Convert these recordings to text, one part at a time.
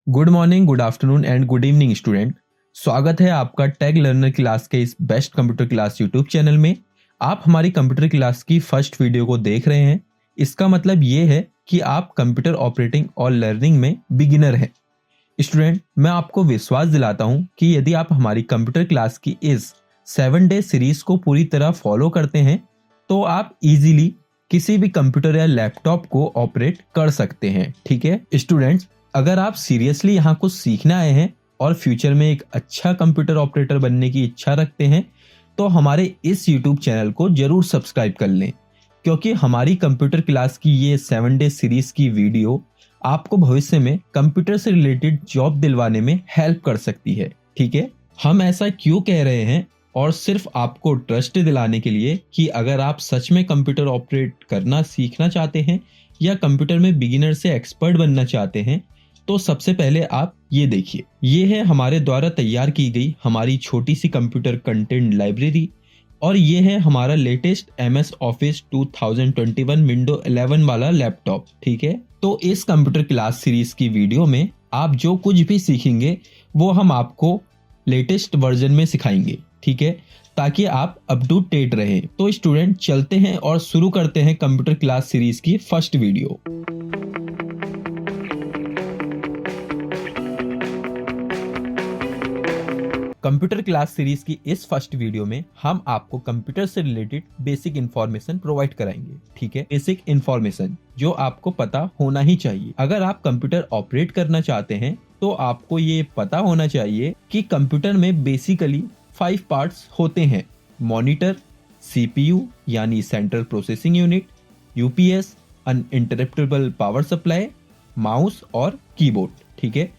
Good morning, good afternoon and good evening student. स्वागत है आपका टेक लर्नर क्लास के इस best computer class YouTube channel में। आप हमारी कंप्यूटर क्लास की फर्स्ट वीडियो को देख रहे हैं। इसका मतलब ये है कि आप कंप्यूटर ऑपरेटिंग और लर्निंग में बिगिनर हैं। स्टूडेंट, मैं आपको विश्वास दिलाता हूं कि यदि आप हमारी कंप्यूटर क्लास की इस 7 डे सीरीज को पूरी तरह फॉलो करते हैं तो आप इजीली किसी भी कंप्यूटर या लैपटॉप को ऑपरेट कर सकते हैं। ठीक है स्टूडेंट्स, अगर आप सीरियसली यहाँ कुछ सीखने आए हैं और फ्यूचर में एक अच्छा कंप्यूटर ऑपरेटर बनने की इच्छा रखते हैं तो हमारे इस यूट्यूब चैनल को जरूर सब्सक्राइब कर लें, क्योंकि हमारी कंप्यूटर क्लास की ये 7 डे सीरीज की वीडियो आपको भविष्य में कंप्यूटर से रिलेटेड जॉब दिलवाने में हेल्प कर सकती है। ठीक है, हम ऐसा क्यों कह रहे हैं और सिर्फ आपको ट्रस्ट दिलाने के लिए कि अगर आप सच में कंप्यूटर ऑपरेट करना सीखना चाहते हैं या कंप्यूटर में बिगिनर से एक्सपर्ट बनना चाहते हैं तो सबसे पहले आप ये देखिए, ये है हमारे द्वारा तैयार की गई हमारी छोटी सी कंप्यूटर कंटेंट लाइब्रेरी और ये है हमारा लेटेस्ट MS ऑफिस 2021 विंडो 11 वाला लैपटॉप। ठीक है, तो इस कंप्यूटर क्लास सीरीज की वीडियो में आप जो कुछ भी सीखेंगे वो हम आपको लेटेस्ट वर्जन में सिखाएंगे। ठीक है, ताकि आप अप टू डेट रहें। तो स्टूडेंट, चलते हैं और शुरू करते हैं कंप्यूटर क्लास सीरीज की first video. Computer class series की इस फर्स्ट वीडियो में हम आपको कंप्यूटर से रिलेटेड बेसिक इंफॉर्मेशन प्रोवाइड कराएंगे। ठीक है, बेसिक इंफॉर्मेशन जो आपको पता होना ही चाहिए। अगर आप कंप्यूटर ऑपरेट करना चाहते हैं तो आपको ये पता होना चाहिए कि कंप्यूटर में बेसिकली 5 पार्ट्स होते हैं: मॉनिटर, CPU यानी central processing unit, UPS uninterruptible power supply, mouse और कीबोर्ड। ठीक है,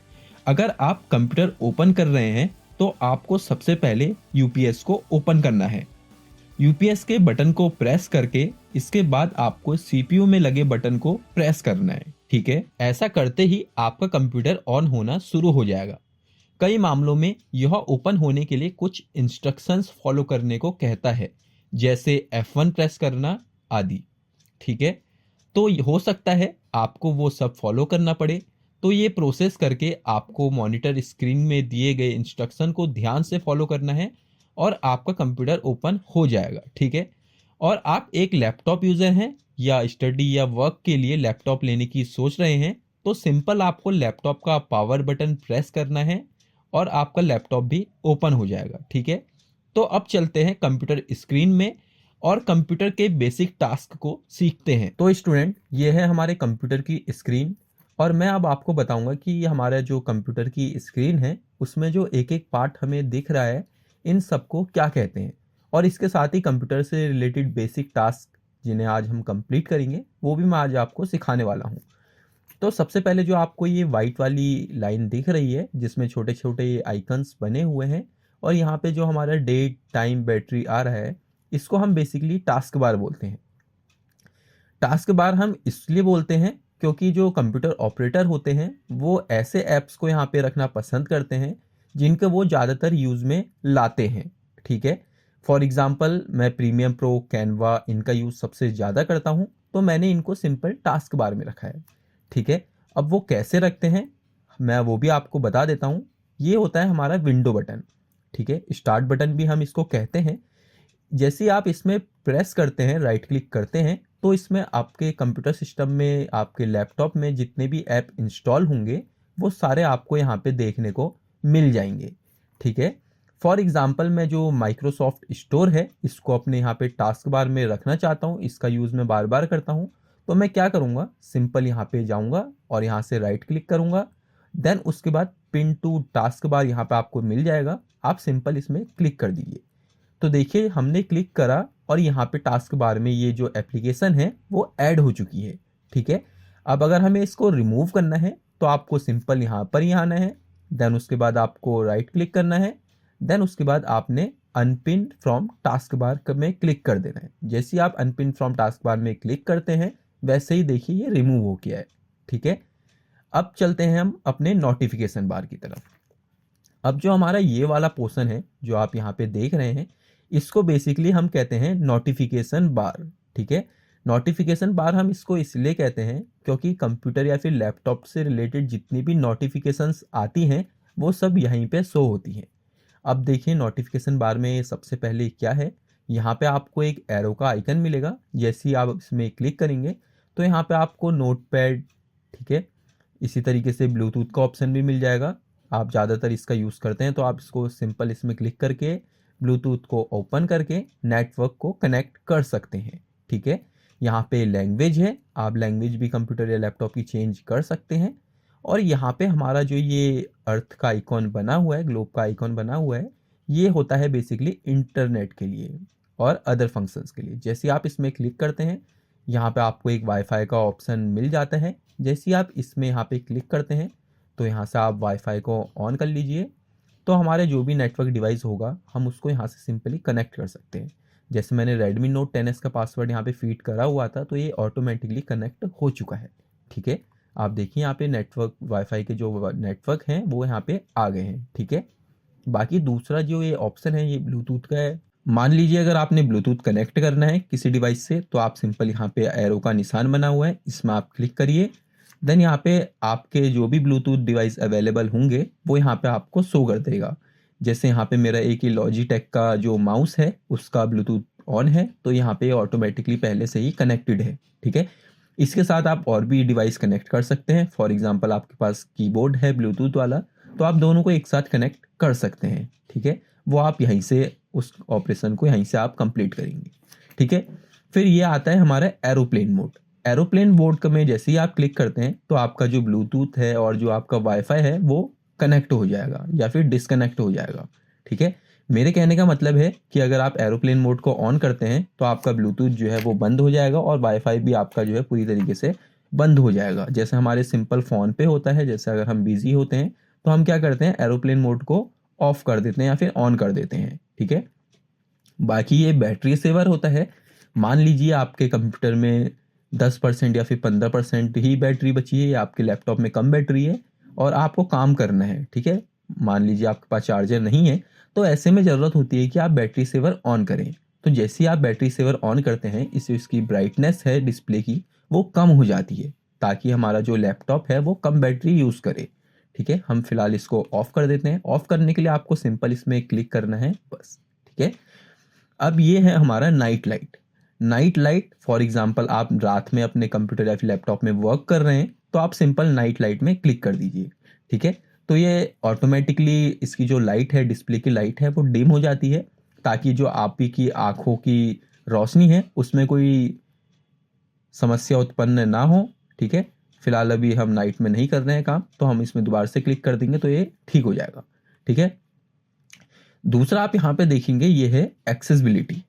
अगर आप कंप्यूटर ओपन कर रहे हैं तो आपको सबसे पहले यूपीएस को ओपन करना है। यूपीएस के बटन को प्रेस करके इसके बाद आपको सीपीयू में लगे बटन को प्रेस करना है। ठीक है, ऐसा करते ही आपका कंप्यूटर ऑन होना शुरू हो जाएगा। कई मामलों में यह ओपन होने के लिए कुछ इंस्ट्रक्शंस फॉलो करने को कहता है, जैसे F1 प्रेस करना आदि। ठीक है, तो हो सकता है आपको वो सब फॉलो करना पड़े। तो ये प्रोसेस करके आपको मॉनिटर स्क्रीन में दिए गए इंस्ट्रक्शन को ध्यान से फॉलो करना है और आपका कंप्यूटर ओपन हो जाएगा। ठीक है, और आप एक लैपटॉप यूज़र हैं या स्टडी या वर्क के लिए लैपटॉप लेने की सोच रहे हैं तो सिंपल आपको लैपटॉप का पावर बटन प्रेस करना है और आपका लैपटॉप भी ओपन हो जाएगा। ठीक है, तो अब चलते हैं कंप्यूटर स्क्रीन में और कंप्यूटर के बेसिक टास्क को सीखते हैं। तो स्टूडेंट, ये है हमारे कंप्यूटर की स्क्रीन और मैं अब आपको बताऊंगा कि ये हमारा जो कंप्यूटर की स्क्रीन है उसमें जो एक एक पार्ट हमें दिख रहा है इन सबको क्या कहते हैं, और इसके साथ ही कंप्यूटर से रिलेटेड बेसिक टास्क जिन्हें आज हम कंप्लीट करेंगे वो भी मैं आज आपको सिखाने वाला हूँ। तो सबसे पहले जो आपको ये वाइट वाली लाइन दिख रही है जिसमें छोटे छोटे आइकन्स बने हुए हैं और यहाँ पे जो हमारा डेट टाइम बैटरी आ रहा है इसको हम बेसिकली टास्क बार बोलते हैं। टास्क बार हम इसलिए बोलते हैं क्योंकि जो कंप्यूटर ऑपरेटर होते हैं वो ऐसे ऐप्स को यहाँ पे रखना पसंद करते हैं जिनके वो ज़्यादातर यूज़ में लाते हैं। ठीक है, फॉर एग्जांपल मैं प्रीमियम प्रो, कैनवा इनका यूज़ सबसे ज़्यादा करता हूँ तो मैंने इनको सिंपल टास्क बार में रखा है। ठीक है, अब वो कैसे रखते हैं मैं वो भी आपको बता देता हूँ। ये होता है हमारा विंडो बटन। ठीक है, स्टार्ट बटन भी हम इसको कहते हैं। जैसे ही आप इसमें प्रेस करते हैं, राइट क्लिक करते हैं, तो इसमें आपके कंप्यूटर सिस्टम में आपके लैपटॉप में जितने भी ऐप इंस्टॉल होंगे वो सारे आपको यहाँ पे देखने को मिल जाएंगे। ठीक है, फॉर एग्जांपल मैं जो माइक्रोसॉफ्ट स्टोर है इसको अपने यहाँ पे टास्क बार में रखना चाहता हूँ, इसका यूज़ मैं बार बार करता हूँ, तो मैं क्या करूँगा, सिंपल यहाँ पे जाऊँगा और यहाँ से राइट क्लिक करूँगा। देन उसके बाद पिन टू टास्क बार यहाँ पे आपको मिल जाएगा, आप सिंपल इसमें क्लिक कर दीजिए। तो देखिए हमने क्लिक करा और यहाँ पे टास्क बार में ये जो एप्लीकेशन है वो ऐड हो चुकी है। ठीक है, अब अगर हमें इसको रिमूव करना है तो आपको सिंपल यहाँ पर ही आना है। देन उसके बाद आपको राइट क्लिक करना है। देन उसके बाद आपने अनपिन फ्रॉम टास्क बार में क्लिक कर देना है। जैसे ही आप अनपिन फ्रॉम टास्क बार में क्लिक करते हैं वैसे ही देखिए ये रिमूव हो गया है। ठीक है, अब चलते हैं हम अपने नोटिफिकेशन बार की तरफ। अब जो हमारा ये वाला पोर्शन है जो आप यहाँ पे देख रहे हैं इसको बेसिकली हम कहते हैं नोटिफिकेशन बार। ठीक है, नोटिफिकेशन बार हम इसको इसलिए कहते हैं क्योंकि कंप्यूटर या फिर लैपटॉप से रिलेटेड जितनी भी नोटिफिकेशंस आती हैं वो सब यहीं पे शो होती हैं। अब देखिए नोटिफिकेशन बार में सबसे पहले क्या है, यहाँ पे आपको एक एरो का आइकन मिलेगा। जैसे ही आप इसमें क्लिक करेंगे तो यहाँ पे आपको नोटपैड, ठीक है, इसी तरीके से ब्लूटूथ का ऑप्शन भी मिल जाएगा। आप ज़्यादातर इसका यूज़ करते हैं तो आप इसको सिंपल इसमें क्लिक करके ब्लूटूथ को ओपन करके नेटवर्क को कनेक्ट कर सकते हैं, ठीक है। यहाँ पे लैंग्वेज है, आप लैंग्वेज भी कंप्यूटर या लैपटॉप की चेंज कर सकते हैं। और यहाँ पे हमारा जो ये अर्थ का आइकॉन बना हुआ है, ग्लोब का आइकॉन बना हुआ है, ये होता है बेसिकली इंटरनेट के लिए और अदर फंक्शंस के लिए। जैसे आप इसमें क्लिक करते हैं यहाँ पे आपको एक वाईफाई का ऑप्शन मिल जाता है। जैसे आप इसमें यहाँ पे क्लिक करते हैं तो यहाँ से आप वाईफाई को ऑन कर लीजिए, तो हमारे जो भी नेटवर्क डिवाइस होगा हम उसको यहाँ से सिंपली कनेक्ट कर सकते हैं। जैसे मैंने Redmi Note 10s का पासवर्ड यहाँ पे फीड करा हुआ था तो ये ऑटोमेटिकली कनेक्ट हो चुका है, ठीक है। आप देखिए यहाँ पे नेटवर्क वाईफाई के जो नेटवर्क हैं वो यहाँ पे आ गए हैं, ठीक है। बाकी दूसरा जो ये ऑप्शन है ये ब्लूटूथ का है। मान लीजिए अगर आपने ब्लूटूथ कनेक्ट करना है किसी डिवाइस से तो आप सिंपल यहाँ पे एरो का निशान बना हुआ है, इसमें आप क्लिक करिए। देन यहाँ पे आपके जो भी ब्लूटूथ डिवाइस अवेलेबल होंगे वो यहाँ पे आपको शो कर देगा। जैसे यहाँ पे मेरा एक ही लॉजिटेक का जो माउस है उसका ब्लूटूथ ऑन है तो यहाँ पे ऑटोमेटिकली पहले से ही कनेक्टेड है, ठीक है। इसके साथ आप और भी डिवाइस कनेक्ट कर सकते हैं। फॉर एग्जाम्पल आपके पास कीबोर्ड है ब्लूटूथ वाला तो आप दोनों को एक साथ कनेक्ट कर सकते हैं, ठीक है। वो आप यहीं से उस ऑपरेशन को यहीं से आप कंप्लीट करेंगे, ठीक है। फिर ये आता है हमारा एरोप्लेन मोड। एरोप्लेन मोड में जैसे ही आप क्लिक करते हैं तो आपका जो ब्लूटूथ है और जो आपका वाईफाई है वो कनेक्ट हो जाएगा या फिर डिस्कनेक्ट हो जाएगा, ठीक है। मेरे कहने का मतलब है कि अगर आप एरोप्लेन मोड को ऑन करते हैं तो आपका ब्लूटूथ जो है वो बंद हो जाएगा और वाईफाई भी आपका जो है पूरी तरीके से बंद हो जाएगा। जैसे हमारे सिंपल फ़ोन पे होता है, जैसे अगर हम बिजी होते हैं तो हम क्या करते हैं एरोप्लेन मोड को ऑफ कर देते हैं या फिर ऑन कर देते हैं, ठीक है। बाकी ये बैटरी सेवर होता है। मान लीजिए आपके कंप्यूटर में 10% या फिर 15% ही बैटरी बची है या आपके लैपटॉप में कम बैटरी है और आपको काम करना है, ठीक है। मान लीजिए आपके पास चार्जर नहीं है तो ऐसे में ज़रूरत होती है कि आप बैटरी सेवर ऑन करें। तो जैसे ही आप बैटरी सेवर ऑन करते हैं इससे इसकी ब्राइटनेस है डिस्प्ले की वो कम हो जाती है ताकि हमारा जो लैपटॉप है वो कम बैटरी यूज़ करे, ठीक है। हम फिलहाल इसको ऑफ कर देते हैं। ऑफ करने के लिए आपको सिंपल इसमें क्लिक करना है बस, ठीक है। अब ये है हमारा night light. Night light for example आप रात में अपने कंप्यूटर या फिर लैपटॉप में वर्क कर रहे हैं तो आप सिंपल नाइट लाइट में क्लिक कर दीजिए, ठीक है। तो ये ऑटोमेटिकली इसकी जो लाइट है डिस्प्ले की लाइट है वो डिम हो जाती है ताकि जो आप ही की आंखों की रोशनी है उसमें कोई समस्या उत्पन्न ना हो, ठीक है। फिलहाल अभी हम नाइट में नहीं कर रहे हैं काम तो हम इसमें दोबारा से क्लिक कर देंगे तो ये ठीक हो जाएगा, ठीक है। दूसरा आप यहाँ पे देखेंगे ये है एक्सेसिबिलिटी,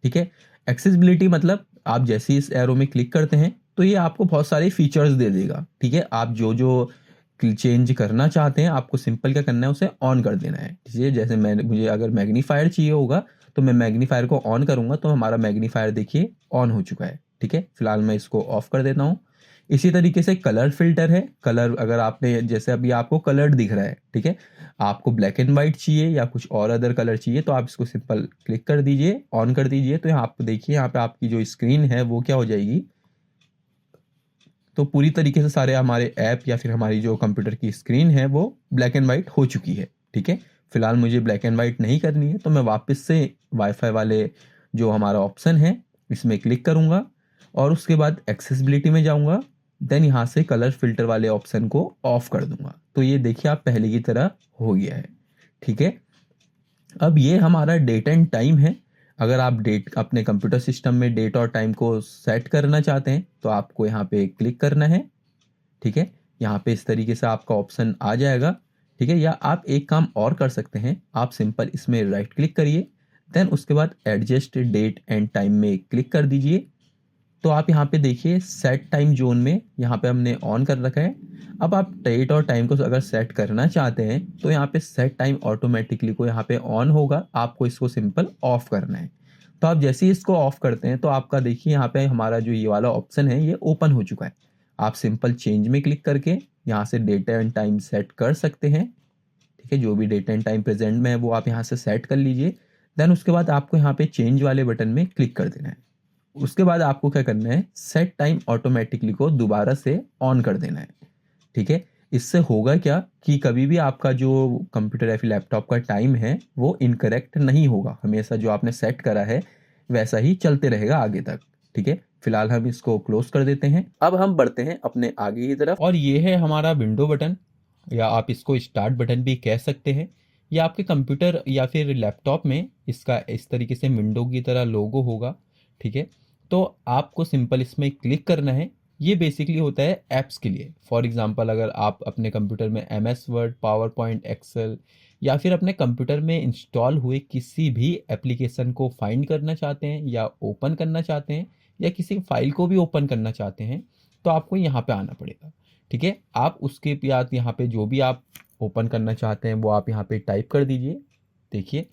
ठीक है। एक्सेसिबिलिटी मतलब आप जैसे ही इस एरो में क्लिक करते हैं तो ये आपको बहुत सारे फीचर्स दे देगा, ठीक है। आप जो जो चेंज करना चाहते हैं आपको सिंपल क्या करना है उसे ऑन कर देना है, ठीक है। जैसे मुझे अगर मैग्नीफायर चाहिए होगा तो मैं मैग्नीफायर को ऑन करूंगा तो हमारा मैग्नीफायर देखिए ऑन हो चुका है, ठीक है। फिलहाल मैं इसको ऑफ कर देता हूँ। इसी तरीके से कलर फिल्टर है। कलर अगर आपने जैसे अभी आपको कलर्ड दिख रहा है, ठीक है, आपको ब्लैक एंड वाइट चाहिए या कुछ और अदर कलर चाहिए तो आप इसको सिंपल क्लिक कर दीजिए, ऑन कर दीजिए। तो यहाँ आपको देखिए यहाँ पे आपकी जो स्क्रीन है वो क्या हो जाएगी, तो पूरी तरीके से सारे हमारे ऐप या फिर हमारी जो कंप्यूटर की स्क्रीन है वो ब्लैक एंड वाइट हो चुकी है, ठीक है। फिलहाल मुझे ब्लैक एंड वाइट नहीं करनी है तो मैं वापस से वाईफाई वाले जो हमारा ऑप्शन है इसमें क्लिक करूँगा और उसके बाद एक्सेसिबिलिटी में जाऊँगा। देन यहाँ से कलर फिल्टर वाले ऑप्शन को ऑफ कर दूंगा तो ये देखिए आप पहले की तरह हो गया है, ठीक है। अब ये हमारा डेट एंड टाइम है। अगर आप डेट अपने कंप्यूटर सिस्टम में डेट और टाइम को सेट करना चाहते हैं तो आपको यहाँ पे क्लिक करना है, ठीक है। यहाँ पे इस तरीके से आपका ऑप्शन आ जाएगा, ठीक है। या आप एक काम और कर सकते हैं, आप सिंपल इसमें राइट क्लिक करिए देन उसके बाद एडजस्ट डेट एंड टाइम में क्लिक कर दीजिए। तो आप यहाँ पे देखिए सेट टाइम जोन में यहाँ पे हमने ऑन कर रखा है। अब आप डेट और टाइम को अगर सेट करना चाहते हैं तो यहाँ पे सेट टाइम ऑटोमेटिकली को यहाँ पे ऑन होगा, आपको इसको सिंपल ऑफ करना है। तो आप जैसे ही इसको ऑफ करते हैं तो आपका देखिए यहाँ पे हमारा जो ये वाला ऑप्शन है ये ओपन हो चुका है। आप सिंपल चेंज में क्लिक करके यहाँ से डेट एंड टाइम सेट कर सकते हैं, ठीक है। जो भी डेट एंड टाइम प्रेजेंट में है वो आप यहाँ से सेट कर लीजिए। देन उसके बाद आपको यहाँ पे चेंज वाले बटन में क्लिक कर देना है, उसके बाद आपको क्या करना है, सेट टाइम ऑटोमेटिकली को दोबारा से ऑन कर देना है। ठीक है, इससे होगा क्या कि कभी भी आपका जो कंप्यूटर या फिर लैपटॉप का टाइम है वो इनकरेक्ट नहीं होगा, हमेशा जो आपने सेट करा है वैसा ही चलते रहेगा आगे तक। ठीक है, फिलहाल हम इसको क्लोज कर देते हैं। अब हम बढ़ते हैं अपने आगे की तरफ, और ये है हमारा विंडो बटन, या आप इसको स्टार्ट बटन भी कह सकते हैं। या आपके कंप्यूटर या फिर लैपटॉप में इसका इस तरीके से विंडो की तरह लोगो होगा। ठीक है, तो आपको सिंपल इसमें क्लिक करना है। ये बेसिकली होता है ऐप्स के लिए। फॉर एग्जांपल, अगर आप अपने कंप्यूटर में MS Word, PowerPoint, Excel या फिर अपने कंप्यूटर में इंस्टॉल हुए किसी भी एप्लीकेशन को फाइंड करना चाहते हैं या ओपन करना चाहते हैं या किसी फाइल को भी ओपन करना चाहते हैं, तो आपको यहाँ पे आना पड़ेगा। ठीक है, आप उसके बाद यहाँ पे जो भी आप ओपन करना चाहते हैं वो आप यहाँ पे टाइप कर दीजिए। देखिए,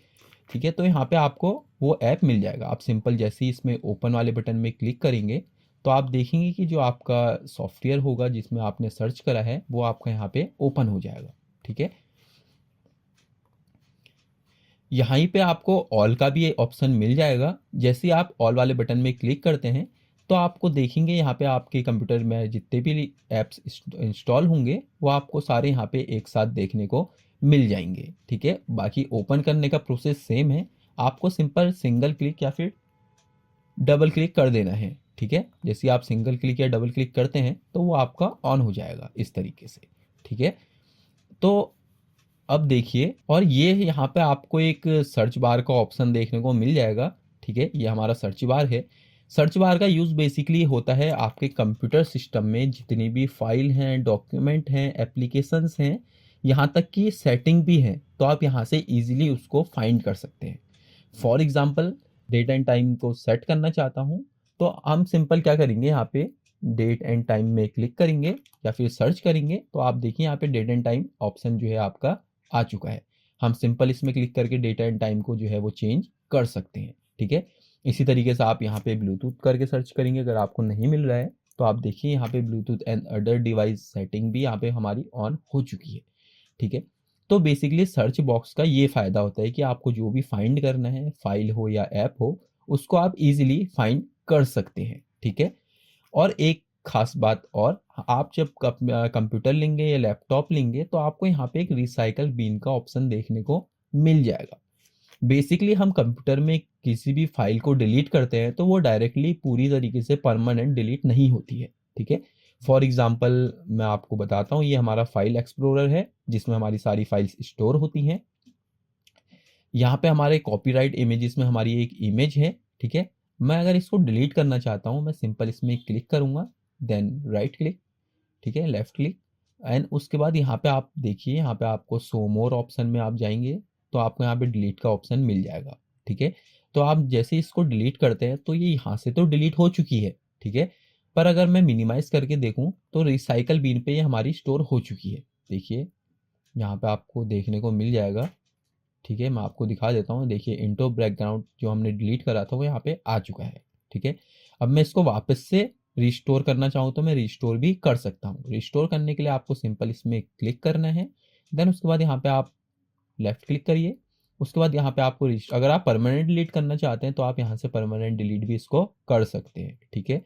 ठीक है, तो यहाँ पे आपको वो ऐप मिल जाएगा। आप सिंपल जैसे ही इसमें ओपन वाले बटन में क्लिक करेंगे तो आप देखेंगे कि जो आपका सॉफ्टवेयर होगा जिसमें आपने सर्च करा है वो आपका यहाँ पे ओपन हो जाएगा। ठीक है, यहीं पे आपको ऑल का भी ऑप्शन मिल जाएगा। जैसे ही आप ऑल वाले बटन में क्लिक करते हैं तो आपको देखेंगे यहाँ पे आपके कंप्यूटर में जितने भी ऐप्स इंस्टॉल होंगे वो आपको सारे यहाँ पे एक साथ देखने को मिल जाएंगे। ठीक है, बाकी ओपन करने का प्रोसेस सेम है, आपको सिंपल सिंगल क्लिक या फिर डबल क्लिक कर देना है। ठीक है, जैसे आप सिंगल क्लिक या डबल क्लिक करते हैं तो वो आपका ऑन हो जाएगा इस तरीके से। ठीक है, तो अब देखिए, और ये यहाँ पे आपको एक सर्च बार का ऑप्शन देखने को मिल जाएगा। ठीक है, ये हमारा सर्च बार है। सर्च बार का यूज़ बेसिकली होता है आपके कंप्यूटर सिस्टम में जितनी भी फाइल हैं, डॉक्यूमेंट हैं, एप्लीकेशंस हैं, यहाँ तक कि सेटिंग भी हैं, तो आप यहाँ से इजीली उसको फाइंड कर सकते हैं। For example, date and time को सेट करना चाहता हूँ तो हम सिंपल क्या करेंगे, यहाँ पे डेट एंड टाइम में क्लिक करेंगे या फिर सर्च करेंगे तो आप देखिए यहाँ पे डेट एंड टाइम ऑप्शन जो है आपका आ चुका है। हम सिंपल इसमें क्लिक करके डेट एंड टाइम को जो है वो चेंज कर सकते हैं। ठीक है, इसी तरीके से आप यहाँ पे ब्लूटूथ करके सर्च करेंगे, अगर आपको नहीं मिल रहा है तो आप देखिए यहाँ पे Bluetooth and other device setting भी यहाँ पे हमारी ऑन हो चुकी है। ठीक है, तो बेसिकली सर्च बॉक्स का ये फ़ायदा होता है कि आपको जो भी फाइंड करना है, फाइल हो या ऐप हो, उसको आप इजीली फाइंड कर सकते हैं। ठीक है, और एक खास बात और, आप जब कंप्यूटर लेंगे या लैपटॉप लेंगे तो आपको यहाँ पे एक रिसाइकल बिन का ऑप्शन देखने को मिल जाएगा। बेसिकली हम कंप्यूटर में किसी भी फाइल को डिलीट करते हैं तो वो डायरेक्टली पूरी तरीके से परमानेंट डिलीट नहीं होती है। ठीक है, फॉर एग्जांपल मैं आपको बताता हूँ, ये हमारा फाइल एक्सप्लोरर है जिसमें हमारी सारी फाइल्स स्टोर होती हैं। यहाँ पे हमारे कॉपीराइट इमेजेस में हमारी एक इमेज है। ठीक है, मैं अगर इसको डिलीट करना चाहता हूँ, मैं सिंपल इसमें क्लिक करूँगा, देन राइट क्लिक, ठीक है, लेफ्ट क्लिक, एंड उसके बाद यहाँ पे आप देखिए, यहाँ पे आपको शो मोर ऑप्शन में आप जाएंगे तो आपको यहाँ पे डिलीट का ऑप्शन मिल जाएगा। ठीक है, तो आप जैसे इसको डिलीट करते हैं तो ये यहाँ से तो डिलीट हो चुकी है। ठीक है, पर अगर मैं मिनिमाइज करके देखूँ तो रिसाइकल बिन पे ये हमारी स्टोर हो चुकी है। देखिए, यहाँ पे आपको देखने को मिल जाएगा। ठीक है, मैं आपको दिखा देता हूँ। देखिए, इंटो बैकग्राउंड जो हमने डिलीट करा था वो यहाँ पे आ चुका है। ठीक है, अब मैं इसको वापस से रिस्टोर करना चाहूँ तो मैं रिस्टोर भी कर सकता हूँ। रिस्टोर करने के लिए आपको सिंपल इसमें क्लिक करना है, देन उसके बाद यहाँ पे आप लेफ्ट क्लिक करिए। उसके बाद यहाँ पे आपको अगर आप परमानेंट डिलीट करना चाहते हैं तो आप यहाँ से परमानेंट डिलीट भी इसको कर सकते हैं। ठीक है,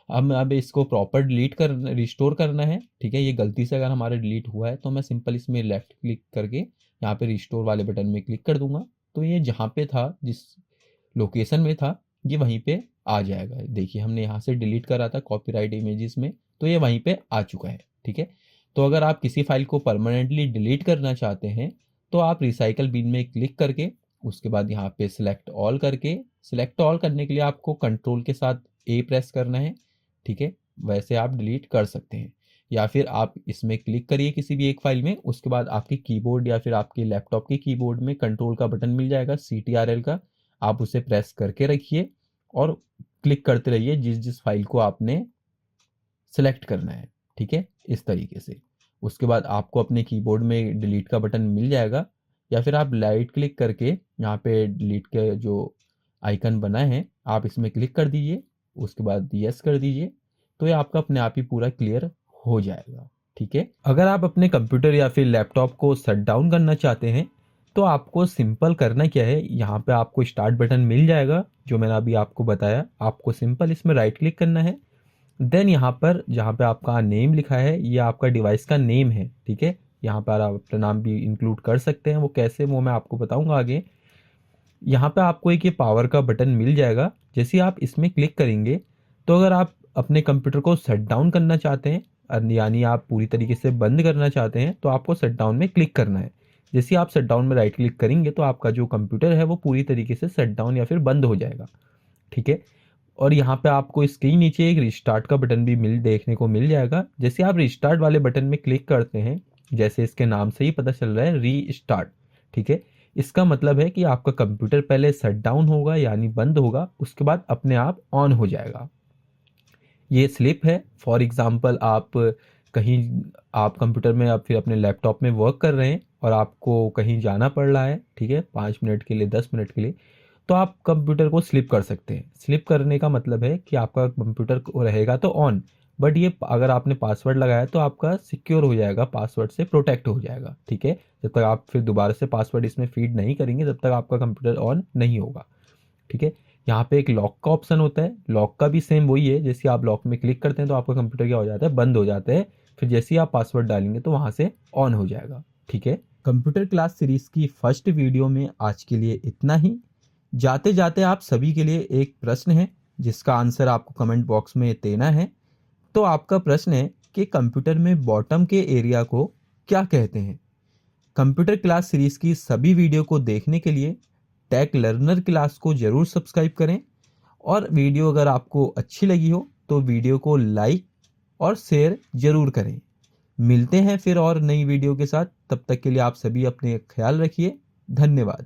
अब इसको प्रॉपर डिलीट कर रिस्टोर करना है। ठीक है, ये गलती से अगर हमारा डिलीट हुआ है तो मैं सिंपल इसमें लेफ्ट क्लिक करके यहाँ पे रिस्टोर वाले बटन में क्लिक कर दूंगा तो ये जहाँ पे था, जिस लोकेशन में था, ये वहीं पे आ जाएगा। देखिए, हमने यहाँ से डिलीट करा था कॉपीराइट इमेजेस में तो ये वहीं पे आ चुका है। ठीक है, तो अगर आप किसी फाइल को परमानेंटली डिलीट करना चाहते हैं तो आप रिसाइकल बिन में क्लिक करके उसके बाद यहाँ पे सिलेक्ट ऑल करके, सिलेक्ट ऑल करने के लिए आपको कंट्रोल के साथ A प्रेस करना है। ठीक है, वैसे आप डिलीट कर सकते हैं, या फिर आप इसमें क्लिक करिए किसी भी एक फाइल में, उसके बाद आपके कीबोर्ड या फिर आपके लैपटॉप के कीबोर्ड में कंट्रोल का बटन मिल जाएगा CTRL का, आप उसे प्रेस करके रखिए और क्लिक करते रहिए जिस जिस फाइल को आपने सेलेक्ट करना है। ठीक है, इस तरीके से। उसके बाद आपको अपने कीबोर्ड में डिलीट का बटन मिल जाएगा, या फिर आप राइट क्लिक करके यहाँ पे डिलीट के जो आइकन बना है आप इसमें क्लिक कर दीजिए, उसके बाद यस कर दीजिए, तो ये आपका अपने आप ही पूरा क्लियर हो जाएगा। ठीक है, अगर आप अपने कंप्यूटर या फिर लैपटॉप को शट डाउन करना चाहते हैं तो आपको सिंपल करना क्या है, यहाँ पे आपको स्टार्ट बटन मिल जाएगा जो मैंने अभी आपको बताया। आपको सिंपल इसमें राइट क्लिक करना है। देन यहाँ पर जहाँ पे आपका नेम लिखा है ये आपका डिवाइस का नेम है, ठीक है। यहाँ पर आप अपना नाम भी इंक्लूड कर सकते हैं, वो कैसे वो मैं आपको बताऊंगा आगे। यहाँ पे आपको एक ये पावर का बटन मिल जाएगा। जैसे ही आप इसमें क्लिक करेंगे तो अगर आप अपने कंप्यूटर को शट डाउन करना चाहते हैं यानी आप पूरी तरीके से बंद करना चाहते हैं तो आपको शट डाउन में क्लिक करना है। जैसे ही आप शट डाउन में राइट क्लिक करेंगे तो आपका जो कंप्यूटर है वो पूरी तरीके से शट डाउन या फिर बंद हो जाएगा, ठीक है। और यहाँ पे आपको इसके ही नीचे एक रिस्टार्ट का बटन भी देखने को मिल जाएगा। जैसे आप रिस्टार्ट वाले बटन में क्लिक करते हैं, जैसे इसके नाम से ही पता चल रहा है रीस्टार्ट, ठीक है। इसका मतलब है कि आपका कंप्यूटर पहले शट डाउन होगा यानी बंद होगा, उसके बाद अपने आप ऑन हो जाएगा। ये स्लिप है। फॉर एग्जांपल आप कहीं आप कंप्यूटर में आप फिर अपने लैपटॉप में वर्क कर रहे हैं और आपको कहीं जाना पड़ रहा है, ठीक है, 5 मिनट के लिए 10 मिनट के लिए, तो आप कंप्यूटर को स्लिप कर सकते हैं। स्लिप करने का मतलब है कि आपका कंप्यूटर रहेगा तो ऑन, बट ये अगर आपने पासवर्ड लगाया तो आपका सिक्योर हो जाएगा, पासवर्ड से प्रोटेक्ट हो जाएगा, ठीक है। जब तक आप फिर दोबारा से पासवर्ड इसमें फीड नहीं करेंगे तब तक आपका कंप्यूटर ऑन नहीं होगा, ठीक है। यहाँ पे एक लॉक का ऑप्शन होता है। लॉक का भी सेम वही है, जैसे आप लॉक में क्लिक करते हैं तो आपका कंप्यूटर क्या हो जाता है, बंद हो जाता है। फिर जैसे ही आप पासवर्ड डालेंगे तो वहाँ से ऑन हो जाएगा, ठीक है। कंप्यूटर क्लास सीरीज की फर्स्ट वीडियो में आज के लिए इतना ही। जाते जाते आप सभी के लिए एक प्रश्न है जिसका आंसर आपको कमेंट बॉक्स में देना है। तो आपका प्रश्न है कि कंप्यूटर में बॉटम के एरिया को क्या कहते हैं। कंप्यूटर क्लास सीरीज की सभी वीडियो को देखने के लिए टेक लर्नर क्लास को जरूर सब्सक्राइब करें, और वीडियो अगर आपको अच्छी लगी हो तो वीडियो को लाइक और शेयर जरूर करें। मिलते हैं फिर और नई वीडियो के साथ, तब तक के लिए आप सभी अपने ख्याल रखिए। धन्यवाद।